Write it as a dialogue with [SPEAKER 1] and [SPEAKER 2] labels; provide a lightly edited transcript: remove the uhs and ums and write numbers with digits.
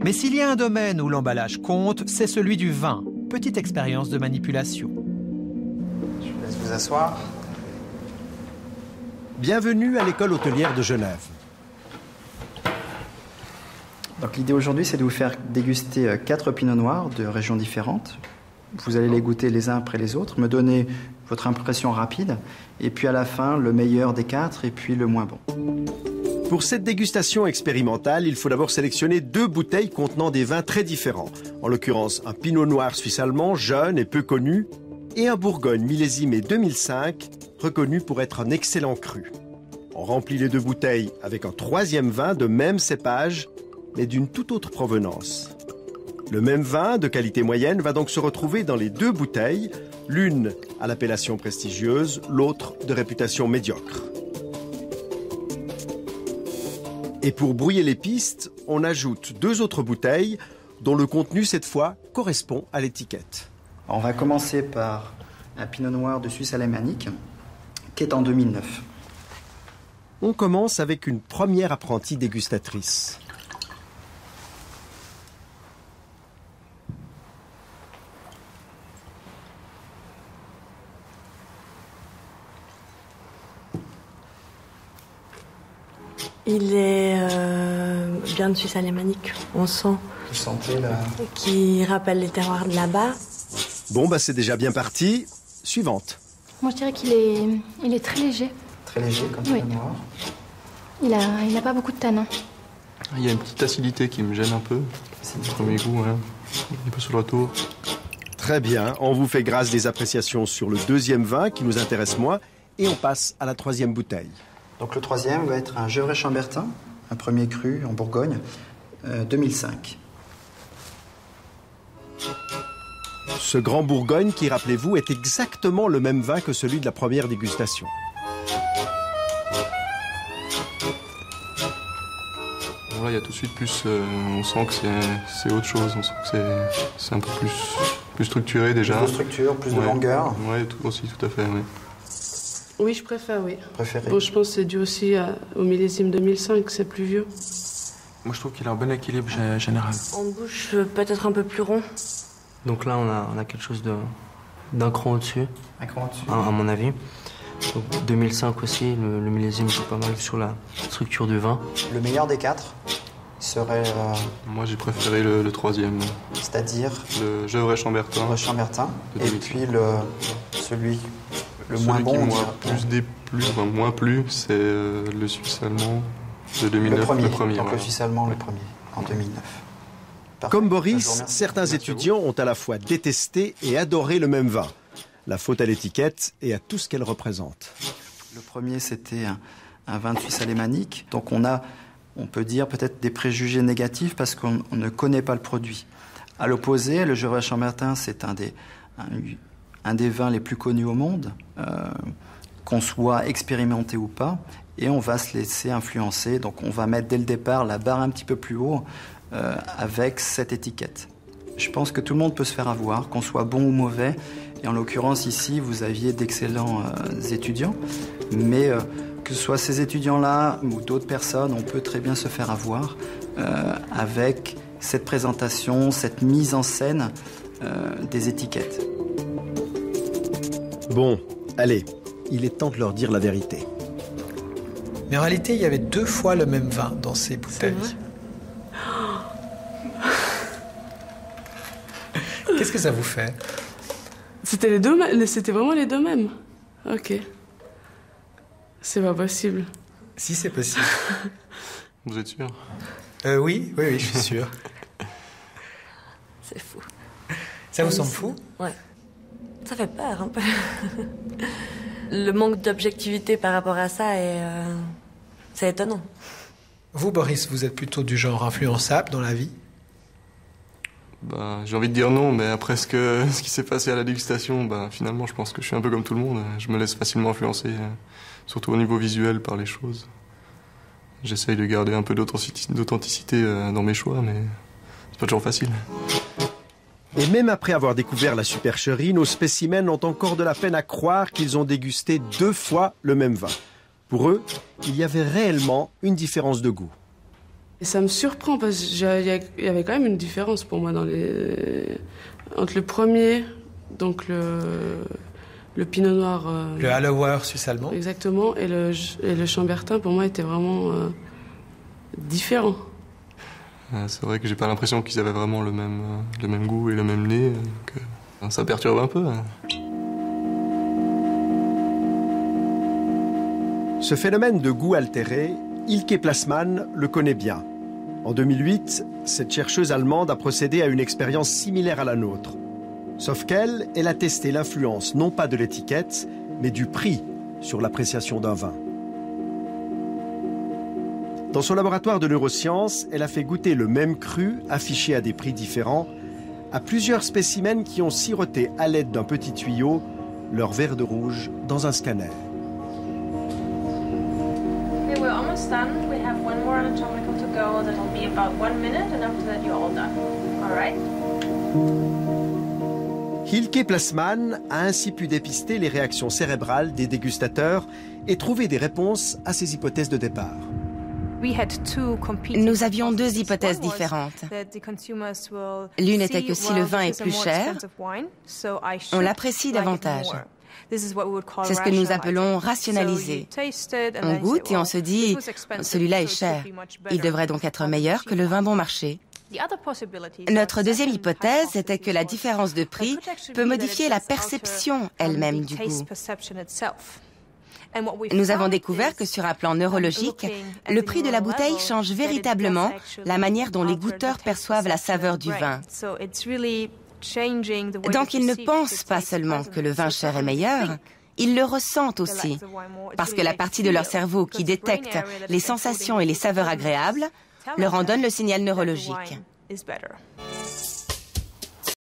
[SPEAKER 1] Mais s'il y a un domaine où l'emballage compte, c'est celui du vin. Petite expérience de manipulation.
[SPEAKER 2] Je vous laisse vous asseoir.
[SPEAKER 3] Bienvenue à l'école hôtelière de Genève.
[SPEAKER 2] Donc l'idée aujourd'hui, c'est de vous faire déguster 4 pinots noirs de régions différentes. Vous allez les goûter les uns après les autres, me donner votre impression rapide, et puis à la fin, le meilleur des 4 et puis le moins bon.
[SPEAKER 3] Pour cette dégustation expérimentale, il faut d'abord sélectionner 2 bouteilles contenant des vins très différents. En l'occurrence, un pinot noir suisse-allemand, jeune et peu connu, et un bourgogne millésimé 2005, reconnu pour être un excellent cru. On remplit les 2 bouteilles avec un 3e vin de même cépage, mais d'une toute autre provenance. Le même vin, de qualité moyenne, va donc se retrouver dans les 2 bouteilles, l'une à l'appellation prestigieuse, l'autre de réputation médiocre. Et pour brouiller les pistes, on ajoute 2 autres bouteilles dont le contenu, cette fois, correspond à l'étiquette.
[SPEAKER 2] On va commencer par un pinot noir de Suisse alémanique qui est en 2009.
[SPEAKER 3] On commence avec une première apprentie dégustatrice.
[SPEAKER 4] Il est bien de Suisse alémanique, on sent.
[SPEAKER 2] Vous sentez là?
[SPEAKER 4] Qui rappelle les terroirs de là-bas.
[SPEAKER 3] Bon, c'est déjà bien parti. Suivante.
[SPEAKER 5] Moi, je dirais qu'il est très léger.
[SPEAKER 2] Très léger comme
[SPEAKER 5] Oui.
[SPEAKER 2] pinot noir.
[SPEAKER 5] Il n'a pas beaucoup de tanin.
[SPEAKER 6] Il y a une petite acidité qui me gêne un peu. Le premier goût, hein. Un peu sur le retour.
[SPEAKER 3] Très bien, on vous fait grâce des appréciations sur le 2e vin qui nous intéresse moins et on passe à la 3e bouteille.
[SPEAKER 2] Donc le 3e va être un Gevrey-Chambertin, un premier cru en Bourgogne, 2005.
[SPEAKER 3] Ce grand Bourgogne qui, rappelez-vous, est exactement le même vin que celui de la première dégustation.
[SPEAKER 6] Bon, là, il y a tout de suite plus... on sent que c'est autre chose. On sent que c'est un peu plus structuré déjà.
[SPEAKER 2] Plus de structure, plus de longueur.
[SPEAKER 6] Oui, aussi, tout à fait, oui.
[SPEAKER 7] Oui, je préfère, oui.
[SPEAKER 2] Préféré.
[SPEAKER 7] Bon, je pense que c'est dû aussi au millésime 2005, c'est plus vieux.
[SPEAKER 8] Moi, je trouve qu'il a un bon équilibre général.
[SPEAKER 4] En bouche, peut-être un peu plus rond.
[SPEAKER 9] Donc là, on a quelque chose d'un cran au-dessus.
[SPEAKER 2] Un cran au-dessus.
[SPEAKER 9] À mon avis. Donc 2005 aussi, le millésime joue pas mal sur la structure du vin.
[SPEAKER 2] Le meilleur des 4 serait...
[SPEAKER 6] Moi, j'ai préféré le 3e.
[SPEAKER 2] C'est-à-dire
[SPEAKER 6] le Gevrey-Chambertin.
[SPEAKER 2] Gevrey-Chambertin. Et puis celui moins bon,
[SPEAKER 6] moins plus, c'est le Suisse-Allemand de 2009.
[SPEAKER 2] Le premier. Donc le Suisse-Allemand, le premier, en 2009. Parfait.
[SPEAKER 3] Comme Boris, certains étudiants ont à la fois détesté et adoré le même vin. La faute à l'étiquette et à tout ce qu'elle représente.
[SPEAKER 2] Le premier, c'était un vin de Suisse alémanique. Donc on peut dire peut-être des préjugés négatifs parce qu'on ne connaît pas le produit. À l'opposé, le Gevrey-Chambertin, c'est un des vins les plus connus au monde, qu'on soit expérimenté ou pas, et on va se laisser influencer. Donc on va mettre dès le départ la barre un petit peu plus haut avec cette étiquette. Je pense que tout le monde peut se faire avoir, qu'on soit bon ou mauvais, et en l'occurrence ici, vous aviez d'excellents étudiants, mais que ce soit ces étudiants-là ou d'autres personnes, on peut très bien se faire avoir avec cette présentation, cette mise en scène des étiquettes.
[SPEAKER 3] Bon, allez, il est temps de leur dire la vérité.
[SPEAKER 1] Mais en réalité, il y avait 2 fois le même vin dans ces bouteilles. Qu'est-ce que ça vous fait?
[SPEAKER 7] C'était les deux, c'était vraiment les deux mêmes. Ok. C'est pas possible.
[SPEAKER 1] Si, c'est possible.
[SPEAKER 6] Vous êtes sûr?
[SPEAKER 1] Oui, je suis sûr.
[SPEAKER 4] C'est fou.
[SPEAKER 1] Ça vous semble fou?
[SPEAKER 4] Ouais. Ça fait peur un peu. Le manque d'objectivité par rapport à ça c'est étonnant.
[SPEAKER 1] Vous, Boris, vous êtes plutôt du genre influençable dans la vie?
[SPEAKER 6] J'ai envie de dire non, mais après ce qui s'est passé à la dégustation, finalement, je pense que je suis un peu comme tout le monde. Je me laisse facilement influencer, surtout au niveau visuel, par les choses. J'essaye de garder un peu d'authenticité dans mes choix, mais c'est pas toujours facile.
[SPEAKER 3] Et même après avoir découvert la supercherie, nos spécimens ont encore de la peine à croire qu'ils ont dégusté 2 fois le même vin. Pour eux, il y avait réellement une différence de goût.
[SPEAKER 7] Et ça me surprend parce qu'il y avait quand même une différence pour moi entre le premier, donc le pinot noir.
[SPEAKER 1] Le Hallower suisse allemand.
[SPEAKER 7] Exactement, et le Chambertin pour moi était vraiment différent.
[SPEAKER 6] C'est vrai que j'ai pas l'impression qu'ils avaient vraiment le même goût et le même nez, donc ça perturbe un peu.
[SPEAKER 3] Ce phénomène de goût altéré, Ilke Plasman le connaît bien. En 2008, cette chercheuse allemande a procédé à une expérience similaire à la nôtre. Sauf qu'elle a testé l'influence non pas de l'étiquette, mais du prix sur l'appréciation d'un vin. Dans son laboratoire de neurosciences, elle a fait goûter le même cru, affiché à des prix différents, à plusieurs spécimens qui ont siroté à l'aide d'un petit tuyau leur verre de rouge dans un scanner.
[SPEAKER 10] Okay, we're almost done. We have one more anatomical to go. That'll be about 1 minute, and after that you're all done. All right?
[SPEAKER 3] Ilke Plasman a ainsi pu dépister les réactions cérébrales des dégustateurs et trouver des réponses à ces hypothèses de départ.
[SPEAKER 11] Nous avions deux hypothèses différentes. L'une était que si le vin est plus cher, on l'apprécie davantage. C'est ce que nous appelons rationaliser. On goûte et on se dit « celui-là est cher, il devrait donc être meilleur que le vin bon marché ». Notre deuxième hypothèse était que la différence de prix peut modifier la perception elle-même du goût. Nous avons découvert que sur un plan neurologique, le prix de la bouteille change véritablement la manière dont les goûteurs perçoivent la saveur du vin. Donc ils ne pensent pas seulement que le vin cher est meilleur, ils le ressentent aussi, parce que la partie de leur cerveau qui détecte les sensations et les saveurs agréables leur en donne le signal neurologique.